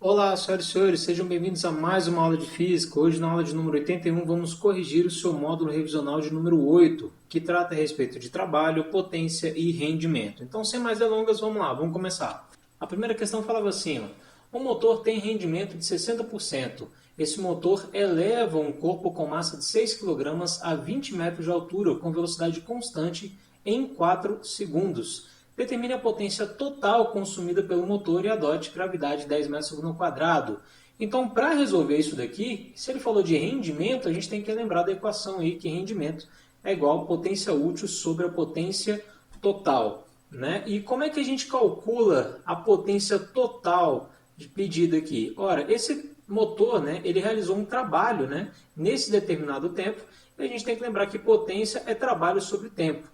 Olá, senhoras e senhores, sejam bem-vindos a mais uma aula de Física. Hoje, na aula de número 81, vamos corrigir o seu módulo revisional de número 8, que trata a respeito de trabalho, potência e rendimento. Então, sem mais delongas, vamos lá, vamos começar. A primeira questão falava assim, ó, um motor tem rendimento de 60%. Esse motor eleva um corpo com massa de 6 kg a 20 metros de altura, com velocidade constante em 4 segundos. Determine a potência total consumida pelo motor e adote gravidade 10 metros por segundo ao quadrado. Então, para resolver isso daqui, se ele falou de rendimento, a gente tem que lembrar da equação aí, que rendimento é igual a potência útil sobre a potência total. Né? E como é que a gente calcula a potência total pedida aqui? Ora, esse motor, né, ele realizou um trabalho, né, nesse determinado tempo, e a gente tem que lembrar que potência é trabalho sobre tempo.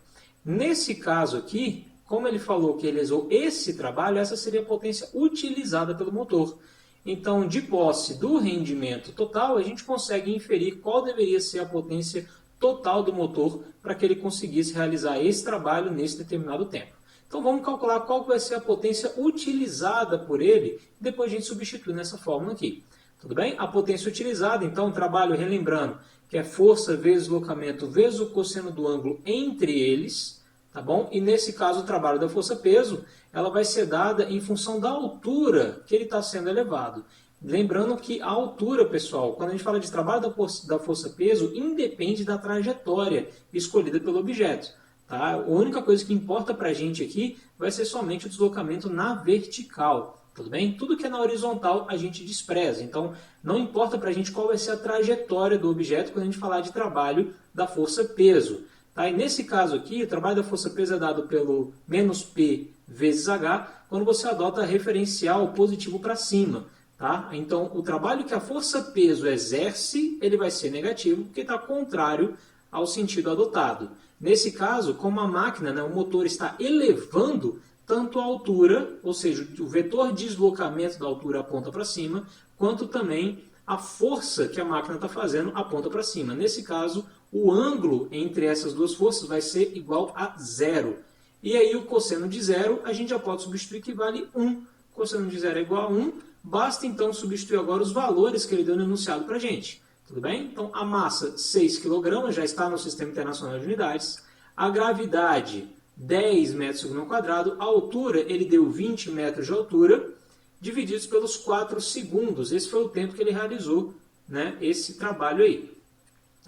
Nesse caso aqui, como ele falou que ele realizou esse trabalho, essa seria a potência utilizada pelo motor. Então, de posse do rendimento total, a gente consegue inferir qual deveria ser a potência total do motor para que ele conseguisse realizar esse trabalho nesse determinado tempo. Então, vamos calcular qual vai ser a potência utilizada por ele, e depois a gente substitui nessa fórmula aqui. Tudo bem? A potência utilizada, então, o trabalho, relembrando, que é força vezes deslocamento vezes o cosseno do ângulo entre eles. Tá bom? E nesse caso o trabalho da força-peso ela vai ser dada em função da altura que ele está sendo elevado. Lembrando que a altura, pessoal, quando a gente fala de trabalho da força-peso, independe da trajetória escolhida pelo objeto. Tá? A única coisa que importa para a gente aqui vai ser somente o deslocamento na vertical. Tudo bem? Tudo que é na horizontal a gente despreza. Então, não importa para a gente qual vai ser a trajetória do objeto quando a gente falar de trabalho da força-peso. Tá? E nesse caso aqui, o trabalho da força-peso é dado pelo menos P vezes H, quando você adota referencial positivo para cima. Tá? Então, o trabalho que a força-peso exerce, ele vai ser negativo, porque está contrário ao sentido adotado. Nesse caso, como a máquina, né, o motor está elevando tanto a altura, ou seja, o vetor de deslocamento da altura aponta para cima, quanto também a força que a máquina está fazendo aponta para cima. Nesse caso, o ângulo entre essas duas forças vai ser igual a zero. E aí o cosseno de zero a gente já pode substituir que vale 1. O cosseno de zero é igual a 1. Basta então substituir agora os valores que ele deu no enunciado para a gente. Tudo bem? Então a massa 6 kg já está no Sistema Internacional de Unidades. A gravidade 10 metros por segundo ao quadrado. A altura ele deu 20 metros de altura, divididos pelos 4 segundos. Esse foi o tempo que ele realizou, né, esse trabalho aí.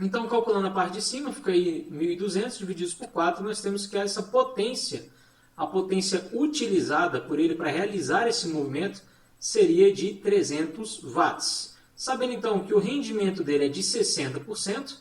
Então, calculando a parte de cima, fica aí 1.200 divididos por 4, nós temos que essa potência, a potência utilizada por ele para realizar esse movimento, seria de 300 watts. Sabendo então que o rendimento dele é de 60%,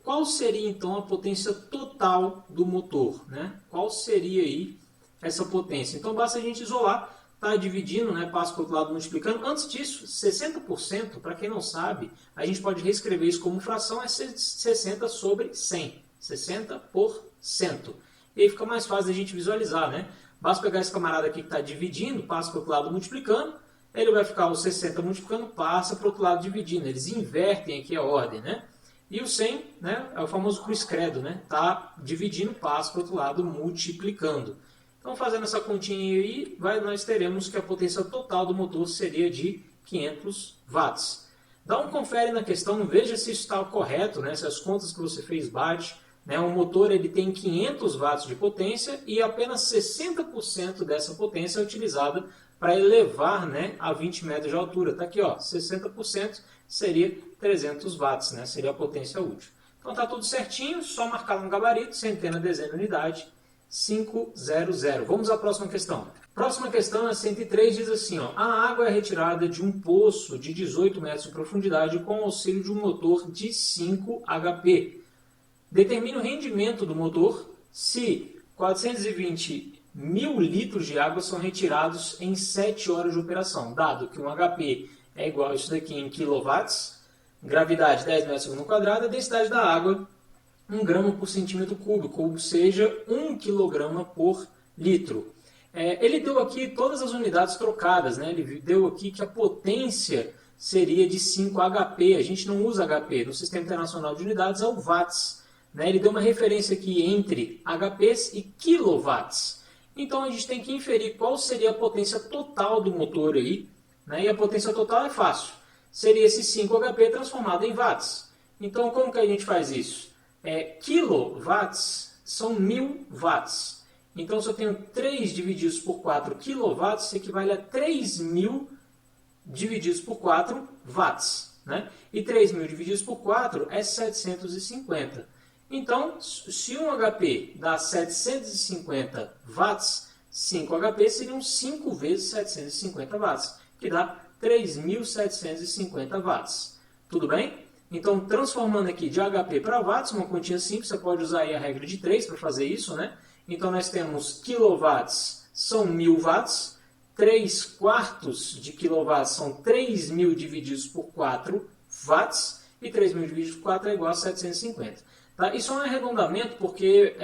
qual seria então a potência total do motor? Né? Qual seria aí essa potência? Então, basta a gente isolar. Está dividindo, né, passa para o outro lado multiplicando. Antes disso, 60%, para quem não sabe, a gente pode reescrever isso como fração, é 60 sobre 100. 60%. E aí fica mais fácil a gente visualizar, né? Basta pegar esse camarada aqui que está dividindo, passa para o outro lado multiplicando, ele vai ficar o 60 multiplicando, passa para o outro lado dividindo. Eles invertem aqui a ordem, né? E o 100, né, é o famoso cruz credo, né? Está dividindo, passa para o outro lado multiplicando. Então, fazendo essa continha aí, nós teremos que a potência total do motor seria de 500 watts. Dá um confere na questão, veja se isso está correto, né? Se as contas que você fez batem. Né? O motor ele tem 500 watts de potência e apenas 60% dessa potência é utilizada para elevar, né, a 20 metros de altura. Está aqui, ó, 60% seria 300 watts, né? Seria a potência útil. Então, está tudo certinho, só marcar no gabarito, centena, dezena, unidade. 500. Vamos à próxima questão. Próxima questão, a 103, diz assim, ó, a água é retirada de um poço de 18 metros de profundidade com auxílio de um motor de 5 HP. Determine o rendimento do motor se 420 mil litros de água são retirados em 7 horas de operação, dado que um HP é igual a isso daqui em quilowatts, gravidade 10 metros por segundo quadrado, a densidade da água 1 grama por centímetro cúbico, ou seja, 1 quilograma por litro. Ele deu aqui todas as unidades trocadas, né? Ele deu aqui que a potência seria de 5 HP. A gente não usa HP. No Sistema Internacional de Unidades é o watts. Né? Ele deu uma referência aqui entre HPs e quilowatts. Então a gente tem que inferir qual seria a potência total do motor aí né? E a potência total é fácil. Seria esse 5 HP transformado em watts. Então, como que a gente faz isso? Quilowatts são 1000 watts. Então, se eu tenho 3 divididos por 4 quilowatts, equivale a 3000 divididos por 4 watts. Né? E 3.000 divididos por 4 é 750. Então, se 1 HP dá 750 watts, 5 HP seriam 5 vezes 750 watts, que dá 3.750 watts. Tudo bem? Então, transformando aqui de HP para watts, uma continha simples, você pode usar aí a regra de 3 para fazer isso, né? Então, nós temos quilowatts são 1000 watts, 3 quartos de quilowatts são 3.000 divididos por 4 watts, e 3.000 divididos por 4 é igual a 750. Tá? Isso é um arredondamento porque,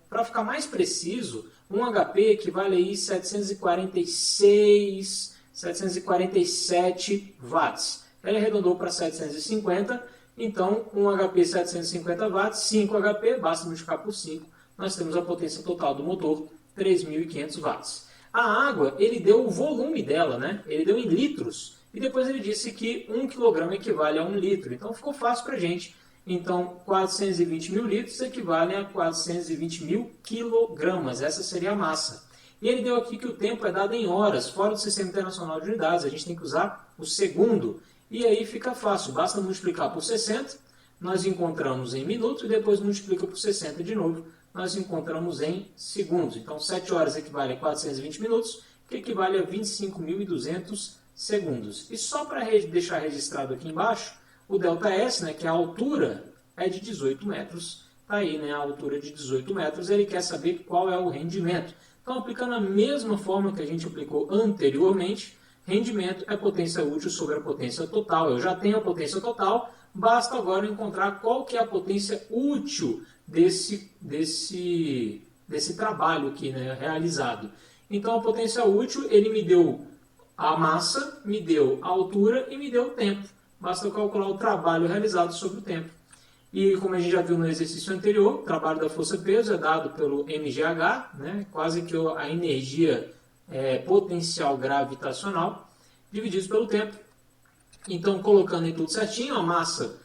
para ficar mais preciso, 1 HP equivale a 746, 747 watts. Ele arredondou para 750, então 1 HP 750 watts, 5 HP, basta multiplicar por 5, nós temos a potência total do motor, 3.500 watts. A água, ele deu o volume dela, né? Ele deu em litros, e depois ele disse que 1 kg equivale a 1 litro, então ficou fácil para a gente. Então, 420 mil litros equivalem a 420 mil quilogramas, essa seria a massa. E ele deu aqui que o tempo é dado em horas, fora do Sistema Internacional de Unidades, a gente tem que usar o segundo. E aí fica fácil, basta multiplicar por 60, nós encontramos em minutos, e depois multiplica por 60 de novo, nós encontramos em segundos. Então, 7 horas equivale a 420 minutos, que equivale a 25.200 segundos. E só para deixar registrado aqui embaixo, o ΔS, né, que é a altura, é de 18 metros. Está aí, né, a altura de 18 metros. Ele quer saber qual é o rendimento. Então, aplicando a mesma forma que a gente aplicou anteriormente, rendimento é potência útil sobre a potência total. Eu já tenho a potência total, basta agora encontrar qual que é a potência útil desse trabalho aqui, né, realizado. Então, a potência útil, ele me deu a massa, me deu a altura e me deu o tempo. Basta calcular o trabalho realizado sobre o tempo. E como a gente já viu no exercício anterior, o trabalho da força-peso é dado pelo mgh, né, quase que a energia potencial gravitacional, divididos pelo tempo. Então, colocando em tudo certinho, a massa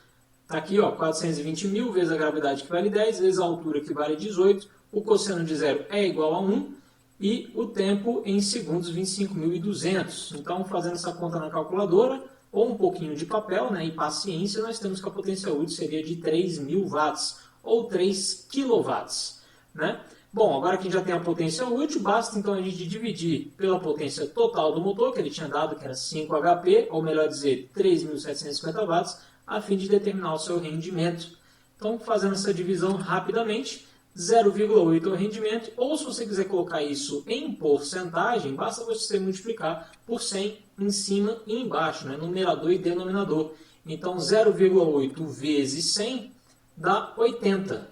está aqui, ó, 420 mil vezes a gravidade, que vale 10, vezes a altura, que vale 18, o cosseno de zero é igual a 1, e o tempo em segundos, 25.200. Então, fazendo essa conta na calculadora, ou um pouquinho de papel, né, e paciência, nós temos que a potência útil seria de 3.000 watts, ou 3 quilowatts. Né? Bom, agora que a gente já tem a potência útil, basta então a gente dividir pela potência total do motor, que ele tinha dado, que era 5 HP, ou melhor dizer, 3.750 watts, a fim de determinar o seu rendimento. Então, fazendo essa divisão rapidamente, 0,8 é o rendimento, ou se você quiser colocar isso em porcentagem, basta você multiplicar por 100 em cima e embaixo, né? Numerador e denominador. Então, 0,8 vezes 100 dá 80.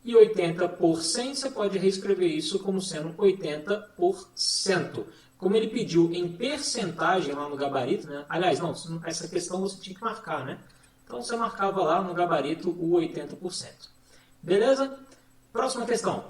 E 80 por 100, você pode reescrever isso como sendo 80%. Como ele pediu em percentagem lá no gabarito, né? Aliás, não, essa questão você tinha que marcar, né? Então, você marcava lá no gabarito o 80%. Beleza? Próxima questão.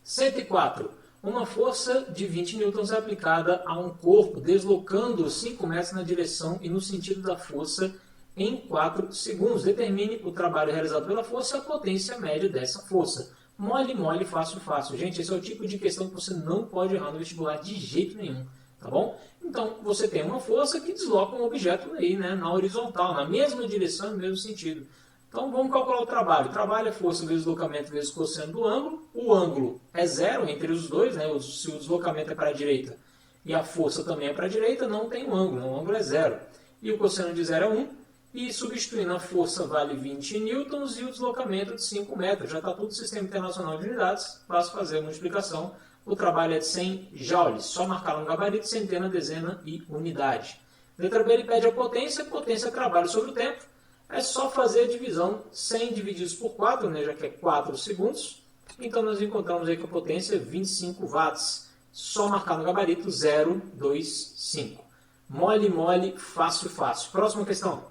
104. Uma força de 20 newtons é aplicada a um corpo deslocando 5 metros na direção e no sentido da força em 4 segundos. Determine o trabalho realizado pela força e a potência média dessa força. Mole, mole, fácil, fácil. Gente, esse é o tipo de questão que você não pode errar no vestibular de jeito nenhum. Tá bom? Então, você tem uma força que desloca um objeto aí, né, na horizontal, na mesma direção, no mesmo sentido. Então, vamos calcular o trabalho. O trabalho é força vezes deslocamento vezes cosseno do ângulo. O ângulo é zero entre os dois, né? Se o deslocamento é para a direita e a força também é para a direita, não tem um ângulo. O ângulo é zero. E o cosseno de zero é 1. E substituindo a força vale 20 newtons e o deslocamento de 5 metros. Já está tudo no Sistema Internacional de Unidades. Basta fazer a multiplicação. O trabalho é de 100 joules. Só marcar no gabarito, centena, dezena e unidade. Letra B, ele pede a potência. Potência é trabalho sobre o tempo. É só fazer a divisão 100 divididos por 4, né, já que é 4 segundos. Então, nós encontramos aí que a potência é 25 watts. Só marcar no gabarito 0,25. Mole, mole, fácil, fácil. Próxima questão.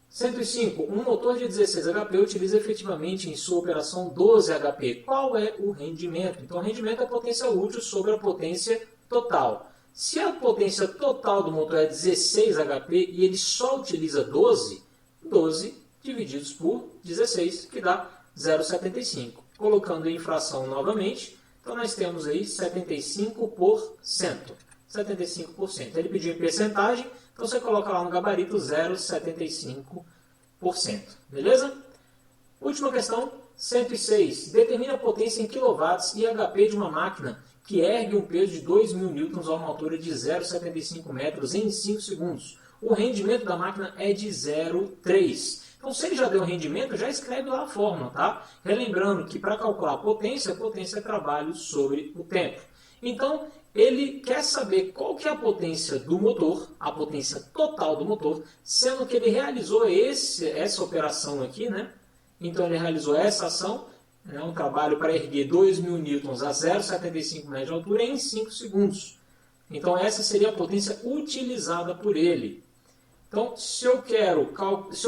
105. Um motor de 16 HP utiliza efetivamente em sua operação 12 HP. Qual é o rendimento? Então, o rendimento é a potência útil sobre a potência total. Se a potência total do motor é 16 HP e ele só utiliza 12, 12 divididos por 16, que dá 0,75. Colocando em fração novamente, então nós temos aí 75%. 75%. Ele pediu em percentagem, então você coloca lá no gabarito 0,75%. Beleza? Última questão, 106. Determina a potência em quilowatts e HP de uma máquina que ergue um peso de 2.000 newtons a uma altura de 0,75 metros em 5 segundos. O rendimento da máquina é de 0,3. Então, se ele já deu rendimento, já escreve lá a fórmula, tá? Relembrando que para calcular a potência é trabalho sobre o tempo. Então, ele quer saber qual que é a potência do motor, a potência total do motor, sendo que ele realizou essa operação aqui, né? Então, ele realizou essa ação, um trabalho para erguer 2.000 newtons a 0,75 metros de altura em 5 segundos. Então, essa seria a potência utilizada por ele. Então, se eu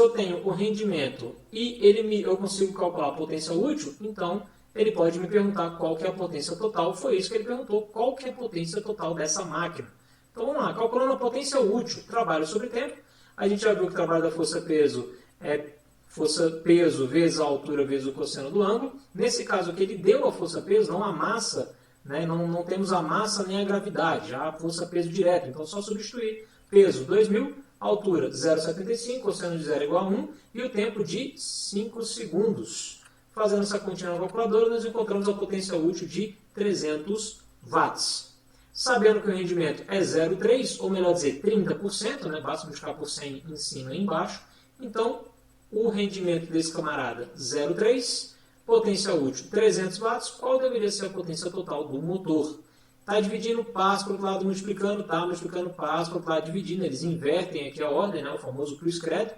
tenho o rendimento e eu consigo calcular a potência útil, então ele pode me perguntar qual que é a potência total. Foi isso que ele perguntou, qual que é a potência total dessa máquina. Então vamos lá, calculando a potência útil, trabalho sobre tempo. A gente já viu que o trabalho da força-peso é força-peso vezes a altura vezes o cosseno do ângulo. Nesse caso aqui ele deu a força-peso, não a massa, né? não temos a massa nem a gravidade, já a força-peso direto. Então só substituir peso 2.000, altura 0,75, cosseno de 0 é igual a 1 e o tempo de 5 segundos. Fazendo essa continha na calculadora, nós encontramos a potência útil de 300 watts. Sabendo que o rendimento é 0,3, ou melhor dizer, 30%, né? Basta multiplicar por 100 em cima e embaixo. Então, o rendimento desse camarada, 0,3, potência útil, 300 watts. Qual deveria ser a potência total do motor? Está dividindo passo para o outro lado, multiplicando, está multiplicando passo para o outro lado, dividindo. Eles invertem aqui a ordem, né? O famoso cruz-credo.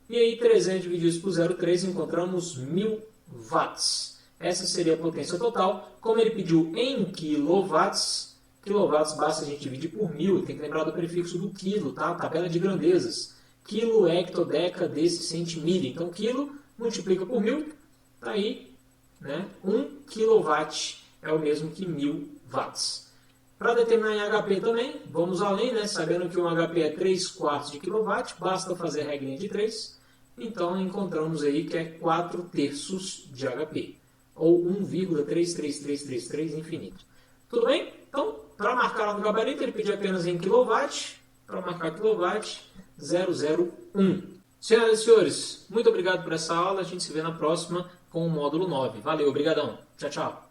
E aí, 300 divididos por 0,3, encontramos 1.000 watts. Essa seria a potência total. Como ele pediu em quilowatts, basta a gente dividir por 1.000. Tem que lembrar do prefixo do quilo, tá? Tabela de grandezas. Quilo, hecto, deca, desse, centimilha. Então, quilo multiplica por 1.000, tá aí, né? 1 kilowatt é o mesmo que 1.000 watts. Para determinar em HP também, vamos além, né? Sabendo que um HP é 3/4 de kilowatt, basta fazer a regrinha de 3. Então, encontramos aí que é 4/3 de HP, ou 1,33333 infinito. Tudo bem? Então, para marcar lá no gabarito, ele pediu apenas em kilowatt. Para marcar kilowatt, 001. Senhoras e senhores, muito obrigado por essa aula. A gente se vê na próxima com o módulo 9. Valeu, obrigadão. Tchau, tchau.